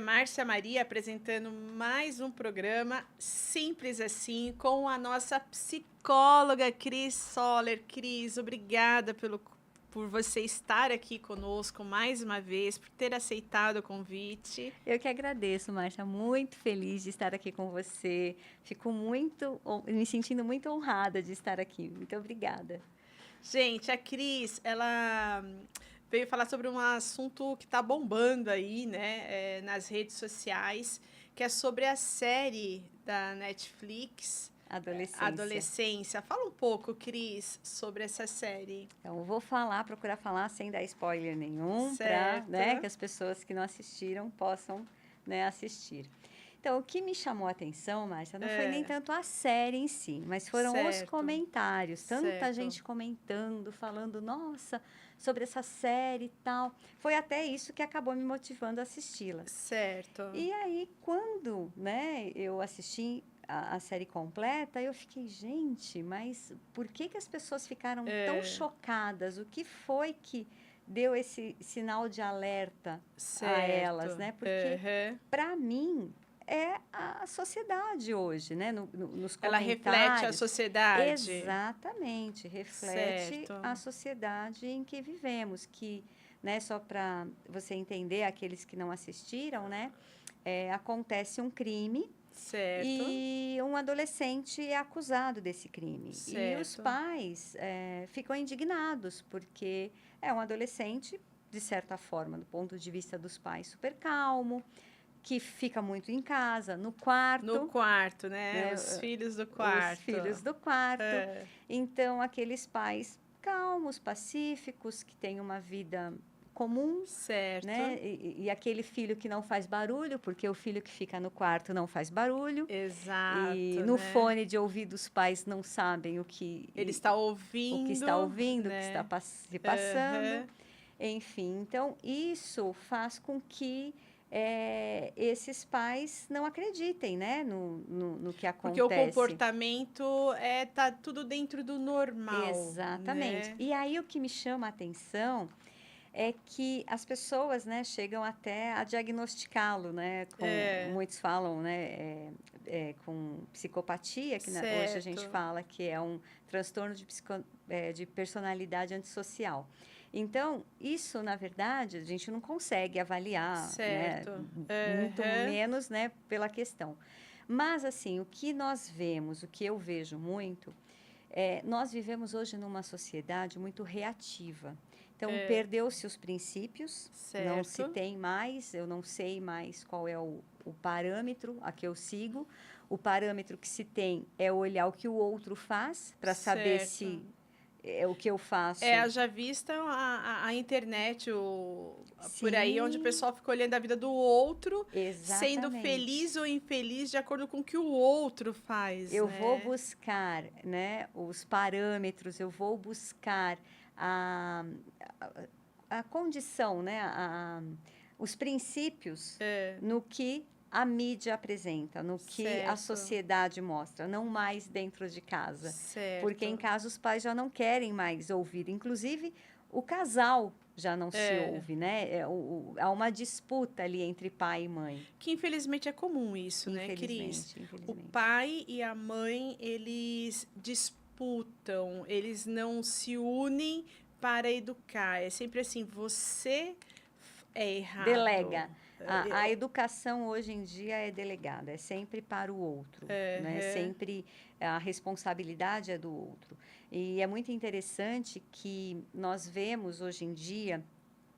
Márcia Maria apresentando mais um programa Simples Assim com a nossa psicóloga Cris Soller. Cris, obrigada por você estar aqui conosco mais uma vez, por ter aceitado o convite. Eu que agradeço, Márcia, muito feliz de estar aqui com você. Fico me sentindo muito honrada de estar aqui. Muito obrigada. Gente, a Cris, ela veio falar sobre um assunto que está bombando aí, né, nas redes sociais, que é sobre a série da Netflix, Adolescência. Adolescência. Fala um pouco, Cris, sobre essa série. Então, eu vou procurar falar sem dar spoiler nenhum, para, Certo. que as pessoas que não assistiram possam, assistir. Então, o que me chamou a atenção, Márcia, não foi nem tanto a série em si, mas foram os Certo. comentários. Tanta Certo. gente comentando, falando, nossa, sobre essa série e tal. Foi até isso que acabou me motivando a assisti-la. Certo. E aí, quando, eu assisti a série completa, eu fiquei, gente, mas por que as pessoas ficaram tão chocadas? O que foi que deu esse sinal de alerta a elas, né? Porque, para mim, é a sociedade hoje, né? Nos comentários. Ela reflete a sociedade. Exatamente, reflete Certo. a sociedade em que vivemos, que, só para você entender, aqueles que não assistiram, acontece um crime. Certo. E um adolescente é acusado desse crime. Certo. E os pais ficam indignados, porque é um adolescente, de certa forma, do ponto de vista dos pais, super calmo, que fica muito em casa, no quarto. No quarto, né? Os filhos do quarto. Os filhos do quarto. Então, aqueles pais calmos, pacíficos, que têm uma vida comum. Certo. Né? E aquele filho que não faz barulho, porque o filho que fica no quarto não faz barulho. Exato. E no fone de ouvido os pais não sabem o que ele está ouvindo, o que está ouvindo, o que está se passando. Enfim, então isso faz com que esses pais não acreditem, né, no que acontece. Porque o comportamento tá tudo dentro do normal. Exatamente. Né? E aí o que me chama a atenção é que as pessoas, chegam até a diagnosticá-lo, muitos falam, com psicopatia, que hoje a gente fala que é um transtorno de personalidade antissocial. Então, isso, na verdade, a gente não consegue avaliar, muito menos, pela questão. Mas, assim, o que nós vemos, o que eu vejo muito, nós vivemos hoje numa sociedade muito reativa. Então, perdeu-se os princípios, não se tem mais, eu não sei mais qual é o parâmetro a que eu sigo. O parâmetro que se tem é olhar o que o outro faz, para saber se o que eu faço... já vista a internet, por aí, onde o pessoal fica olhando a vida do outro, sendo feliz ou infeliz de acordo com o que o outro faz. Eu vou buscar, os parâmetros, eu vou buscar a condição, os princípios no que a mídia apresenta, no que a sociedade mostra, não mais dentro de casa. Certo. Porque em casa os pais já não querem mais ouvir, inclusive o casal já não se ouve, há uma disputa ali entre pai e mãe. Que infelizmente é comum isso, né, Cris? O pai e a mãe, eles disputam, eles não se unem para educar. É sempre assim, você é errado. Delega. A educação hoje em dia é delegada, é sempre para o outro, sempre a responsabilidade é do outro. E é muito interessante que nós vemos hoje em dia,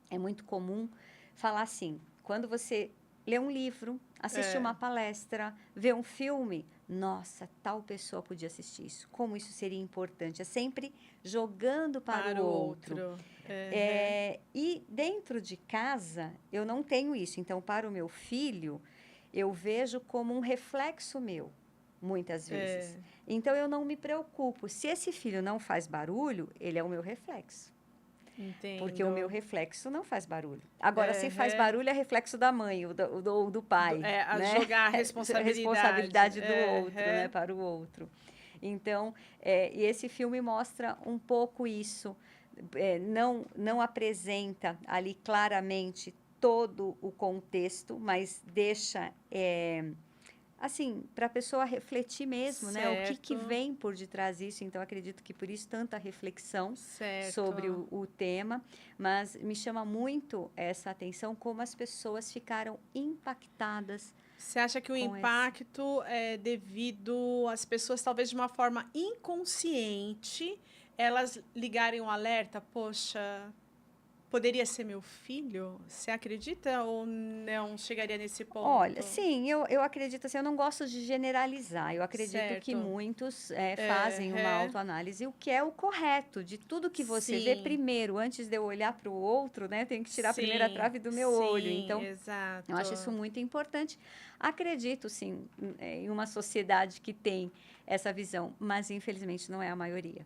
é muito comum falar assim, quando você lê um livro, assiste uma palestra, vê um filme, nossa, tal pessoa podia assistir isso, como isso seria importante, é sempre jogando para o outro. E dentro de casa, eu não tenho isso. Então, para o meu filho, eu vejo como um reflexo meu, muitas vezes. Então, eu não me preocupo. Se esse filho não faz barulho, ele é o meu reflexo. Entendo. Porque o meu reflexo não faz barulho. Agora, se faz barulho, é reflexo da mãe ou do pai. Jogar a responsabilidade do outro, para o outro. Então, e esse filme mostra um pouco isso. Não apresenta ali claramente todo o contexto, mas deixa, assim, para a pessoa refletir mesmo, né? O que vem por detrás disso. Então, acredito que por isso tanta reflexão sobre o tema. Mas me chama muito essa atenção como as pessoas ficaram impactadas. Você acha que o impacto é devido às pessoas, talvez de uma forma inconsciente, elas ligarem o alerta? Poxa, poderia ser meu filho? Você acredita ou não chegaria nesse ponto? Olha, sim, eu acredito assim, eu não gosto de generalizar. Eu acredito que muitos fazem uma autoanálise, o que é o correto de tudo que você vê primeiro, antes de eu olhar para o outro, né? Eu tenho que tirar a primeira trave do meu olho. Então, eu acho isso muito importante. Acredito, sim, em uma sociedade que tem essa visão, mas infelizmente não é a maioria.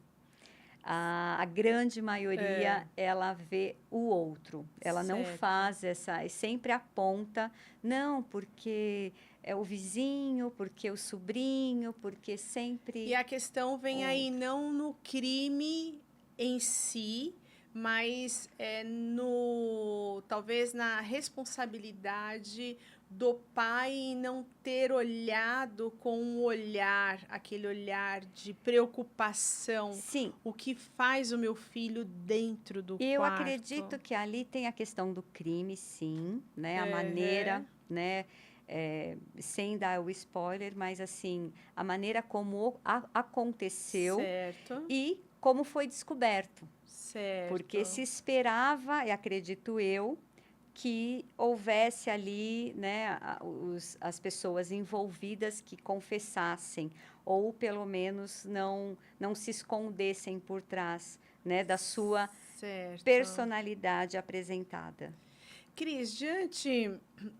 A grande maioria, ela vê o outro. Ela não faz essa... Sempre aponta, não, porque é o vizinho, porque o sobrinho, porque sempre... E a questão vem aí não no crime em si, mas talvez na responsabilidade do pai em não ter olhado com um olhar, aquele olhar de preocupação. Sim. O que faz o meu filho dentro do quarto? Eu acredito que ali tem a questão do crime, sim, né? A maneira, né? Sem dar o spoiler, mas assim, a maneira como aconteceu e como foi descoberto. Porque se esperava, e acredito eu, que houvesse ali, né, as pessoas envolvidas que confessassem, ou pelo menos não se escondessem por trás, né, da sua personalidade apresentada. Cris, diante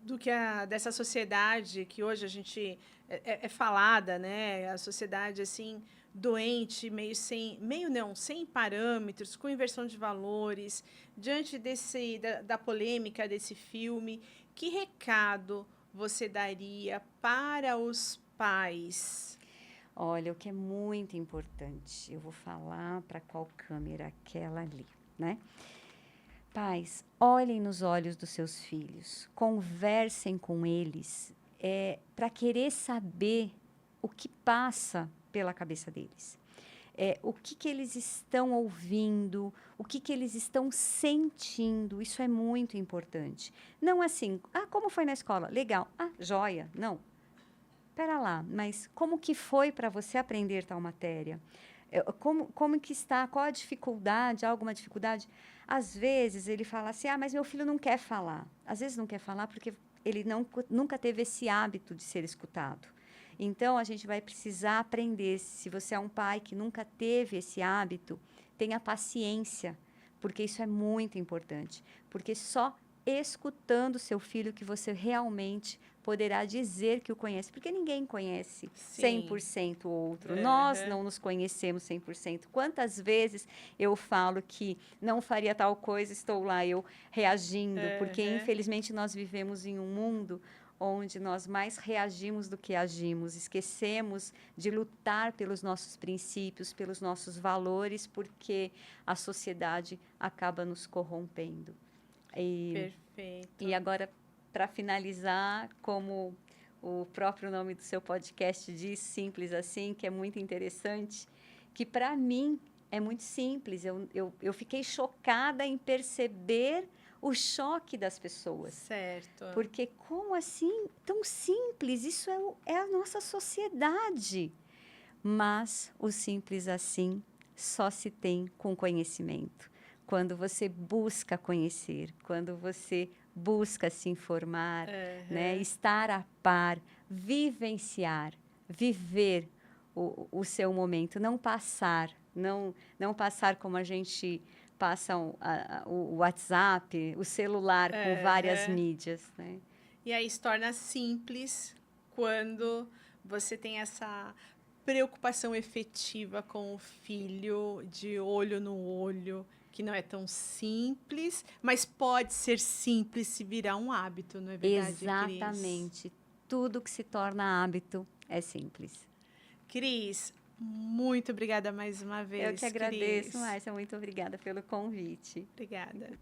do que dessa sociedade que hoje a gente é falada, né, a sociedade assim doente, sem parâmetros, com inversão de valores, diante da polêmica desse filme, que recado você daria para os pais? Olha, o que é muito importante, eu vou falar para qual câmera? Aquela ali, né? Pais, olhem nos olhos dos seus filhos, conversem com eles, para querer saber o que passa pela cabeça deles. O que eles estão ouvindo, o que eles estão sentindo, isso é muito importante. Não assim, como foi na escola? Legal, joia. Não, espera lá, mas como que foi para você aprender tal matéria? Como que está? Qual a dificuldade? Alguma dificuldade? Às vezes ele fala assim, mas meu filho não quer falar. Às vezes não quer falar porque ele nunca teve esse hábito de ser escutado. Então, a gente vai precisar aprender. Se você é um pai que nunca teve esse hábito, tenha paciência, porque isso é muito importante. Porque só escutando seu filho que você realmente poderá dizer que o conhece. Porque ninguém conhece 100% o outro. Nós não nos conhecemos 100%. Quantas vezes eu falo que não faria tal coisa, estou lá eu reagindo, porque infelizmente nós vivemos em um mundo onde nós mais reagimos do que agimos, esquecemos de lutar pelos nossos princípios, pelos nossos valores, porque a sociedade acaba nos corrompendo. Perfeito. E agora, para finalizar, como o próprio nome do seu podcast diz, simples assim, que é muito interessante, que para mim é muito simples. Eu fiquei chocada em perceber o choque das pessoas. Certo. Porque como assim? Tão simples, isso é a nossa sociedade. Mas o simples assim só se tem com conhecimento. Quando você busca conhecer, quando você busca se informar, né, estar a par, vivenciar, viver o seu momento, não passar, não passar como a gente passa o WhatsApp, o celular com várias mídias, né? E aí se torna simples quando você tem essa preocupação efetiva com o filho, de olho no olho, que não é tão simples, mas pode ser simples se virar um hábito, não é verdade, Exatamente. Cris? Tudo que se torna hábito é simples. Cris, muito obrigada mais uma vez. Eu que agradeço, Cris. Márcia. Muito obrigada pelo convite. Obrigada.